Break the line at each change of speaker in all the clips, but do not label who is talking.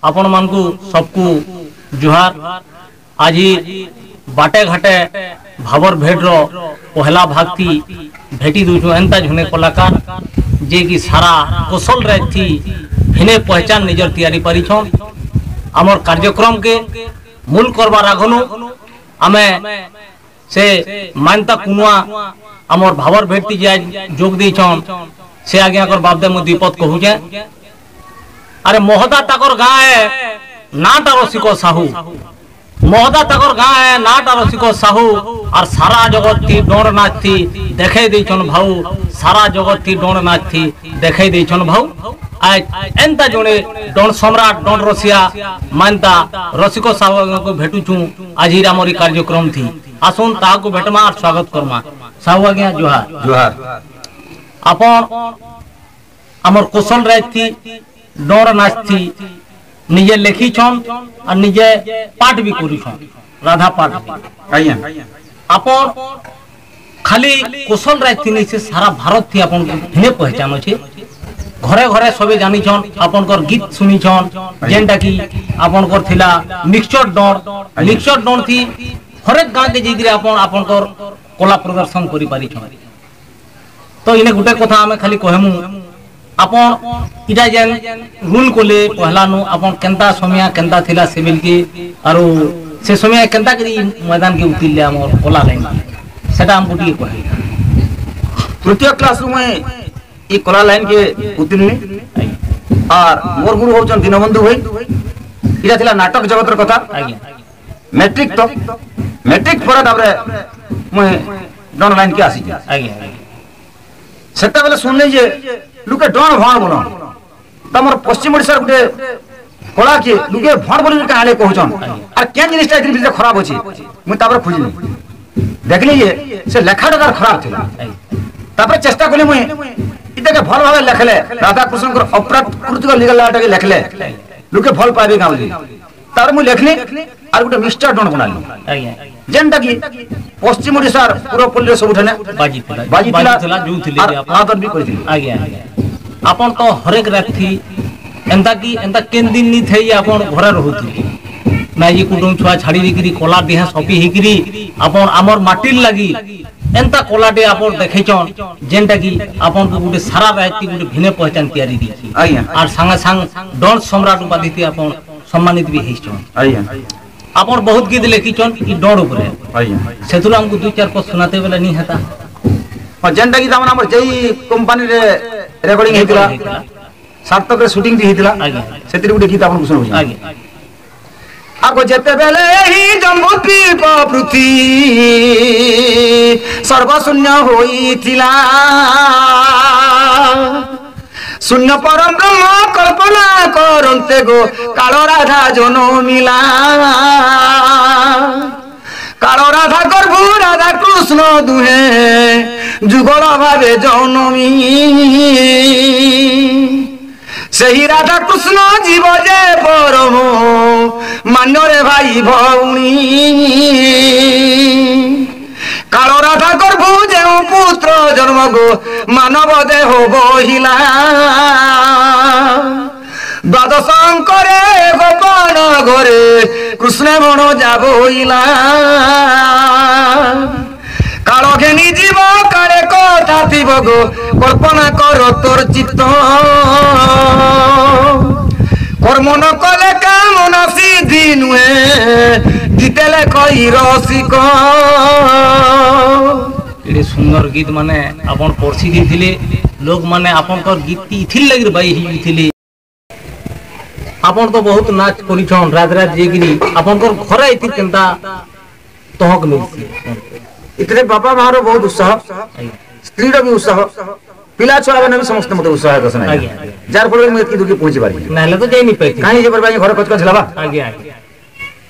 आपण मानकु सबकु जुहार। आज बाटे घाटे भावर भेड्र पहला भागती भेटी दूचु एंता झुने कलाकार जे कि सारा कौशल रे थी भिने पहचान निजर तैयारी परिछन। आमर कार्यक्रम के मूल करबार आगनु आमे से मानता कुनुआ आमर भावर भेटी जे जोग देछन से आज्ञा कर बाबदे मु दीपत कहूजे। अरे मोहदा ताकर गाँ है नाटा रसिक साहू, मोहदा ताकर गाँ है नाटा रसिक साहू और सारा जगत थी डोर नाच थी देखे देछन भाऊ, सारा जगत थी डोर नाच थी देखे देछन भाऊ। आज एंता जोड़े डोन सम्राट डोन रसिया मानता रसिक साहू को भेटुचु आज ही आमरी कार्यक्रम थी। आसुन ता को भेटमा और स्वागत करमा। साहू आज्ञा जुहार
जुहार।
अपन आमर कौशल रे थी डोर नाच थी निजे लेखी छन और निजे पाठ भी करी छन राधा पाठ
आइया
अपन खाली कौशल रे थी नहीं से सारा भारत थी अपन भिने पहचान अछि। घरे घरे सबे जानी छन अपन कर गीत सुनी छन जेंटा की अपन कर थिला मिक्सचर डोर थी हर एक गांव के जिगरे अपन कर कला प्रदर्शन करी पारी छन। तो इने गुटे कथा हमें खाली कहमु अपन इटा जेन रूल कोले पहला नु अपन केंता समय केंता थिला सिविल की आरो से समय केंता करी मैदान के उतिले हमर कला लाइन सेटा हम गुटी कहि।
तृतीय क्लास में ई कला लाइन के उतिलनी और मोर गुरु होचन दीनबंधु भाई। इटा थिला नाटक जगतर कथा
आज्ञा
मैट्रिक तो मैट्रिक पर ताबरे मैं डन लाइन के आसी
आज्ञा
सेटा बेले सुनले जे लुके डन भाण बोलो तमर पश्चिम ओडिसा गुटे कला के लुके भाण बोली के आले कहउचन और केन जिनिसटा इतनी बिल्कुल खराब अछि मु तापर खोजली देखली जे से लेखाटा खराब थिला। तापर चेष्टा कली मु इते के भल भाबे लेखले राधा कृष्ण को अप्राकृतिक लीगल लाटा के लेखले लुके भल पाबे गावली। तार मु लेखली और गुटे मिस्टर डन बनाली
आज्ञा
जेंटा की पश्चिम ओडिसा पूरा पल्ले सबुठने बाजी थिला
जू थिले
आदर भी करथिले
आज्ञा अपन तो हरेक रात थी एंता की एंता केन दिन नी थे अपन घरे रहउथि ना ये कुटुम छुआ छाड़ी दिकरी कोला देह सपी हिकरी अपन आमर माटिर लगी एंता कोलाटे अपन देखेचन जेंटा की अपन को गुटे सारा रात की गुटे भिने पहचान तैयारी दी
आइया
और संग संग डन सम्राट उपाधि थी अपन सम्मानित भी हेचन।
आइया
अपन बहुत गीत लेखिचन ई डर ऊपर
आइया
सेतुर हमको दो चार पद सुनाते बेला नहीं हेता
और जेंटा की दामन हमर जेई कंपनी रे रेकॉर्डिंग हेतिला सार्थक रे शूटिंग भी हेतिला सेतिर गुटे गीत आपन सुनो
आगे
आगो जेते बेले ही जम्बुद्वीप पृथ्वी सर्वशून्य होइथिला शून्य परम ब्रह्म कल्पना करन्ते गो काल राधा जनमिला काल राधा गर्भु राधा कृष्ण दुहे जुगल भावे जनमी सही राधा कृष्ण जीव जे परम मान्य रे भाई भौणी काल राधा गर्भु जे पुत्र जन्म गो मानव देह बहिला द्वादश अंकरे गोपाल घरे कृष्ण बण जाबइला काल घेनी जीव काले कथा थिब गो कल्पना कर तोर चित्त कर्म न कले काम न सिद्धि नुहे जितेले कई रसिक।
एडे सुंदर गीत माने अपन पड़सी दिथिले लोग माने अपन कर गीत इथिल लगिर बाई ही थिले अपन तो बहुत नाच करिछन रात रात जेगिरी अपन कर घरे इति केनता तहक मिलसी
इतने बापा मारो बहुत उत्साह स्त्री भी उत्साह पिला छुआ बने भी समस्त मते उत्साह कसना जार फल में इतनी दुखी पहुंची बारी
नाले तो जाई नहीं पाइती
काहे जे पर भाई घर कच झलावा
आगे आगे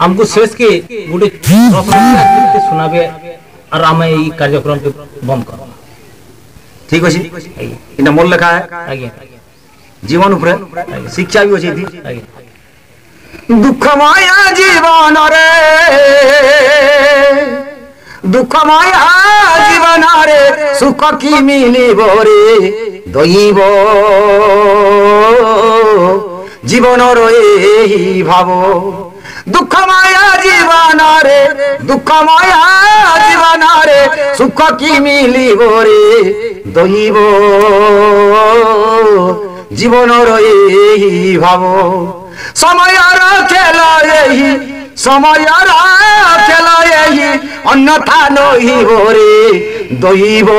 हमको शेष के गुडे रसना सुनाबे और हम ई कार्यक्रम के बंद कर
ठीक अछि इना मोल लिखा है
आगे
जीवन ऊपर शिक्षा भी अछि थी
आगे
दुखमय जीवन रे दुखमय जीवन रे सुख की मिलिब रे दैव जीवन रही भाव दुखमय जीवन रे दुखमय जीवन रे सुख की मिलिब रे दैव जीवन रही भाव समय खेल यही समय खेल यही अन्यथा नहिब रे दैव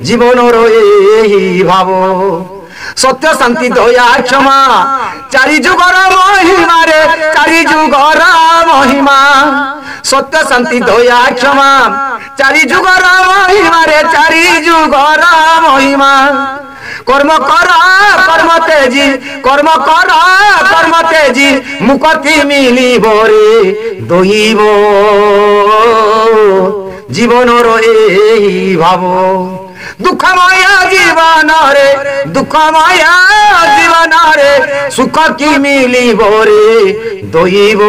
जीवन रही भाव सत्य शांति दया क्षमा चारि जुगर महिमा रे चारि जुगर महिमा सत्य शांति दया क्षमा चारि जुगर महिमा रे चारि जुगर महिमा कर्म कर कर्म तेजी कर्म कर कर्म तेजी मुक्ति मिलिब रे दैव जीवन रही भाव दुखमय जीवन रे दुखमय जीवन रे सुख की मिलिब रे दैव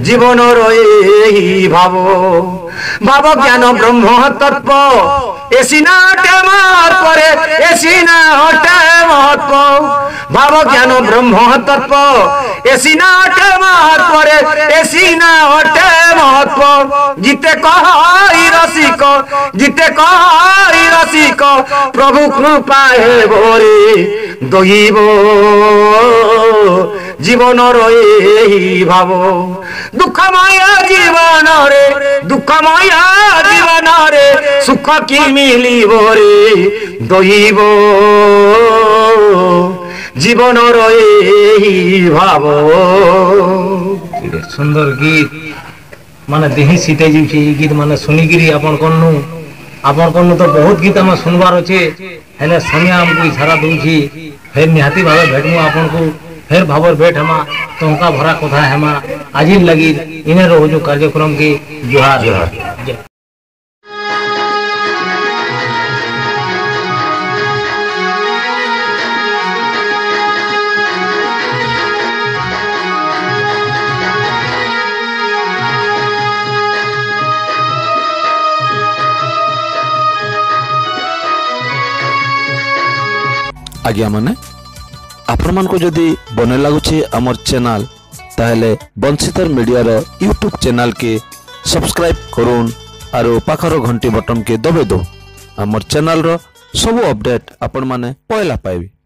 जीवन रही भाव भाव ज्ञान ब्रह्म तत्व एसिना महत्व रे एसिना महत्व भाव ज्ञान ब्रह्म तत्व एसिना महत्व रे एसिना महत्व जिते कहि रसिक जिते कहि रसिक प्रभु कृपा हे बोरे दैव जीवन रही भाव दुखमय जीवन रे दुखमय जीवन रे सुख की मिलिब रे दैव जीवन रही भाव
सुंदर गीत माने देही सीटे जी गीत माने सुनिगिरी आपन कन्नु तो बहुत गीत हम सुनबार अच्छे हेले समय हमको इशारा दूची फिर निहाती भाव भेटमु आपन को फिर भावर भेट हमा तोंका भरा कथा हेमा आज लगी इन्हें रोज कार्यक्रम के जोहार जोहार।
आज्ञा माने आपण मान को जदि बने लगुचे आमर चैनल ताहले बंशीधर मीडिया रो यूट्यूब चैनल के सब्सक्राइब करूँ आरो पाखर घंटी बटन के दबे दो आमर चैनल रो सब अपडेट आपण माने पहला पाइबे।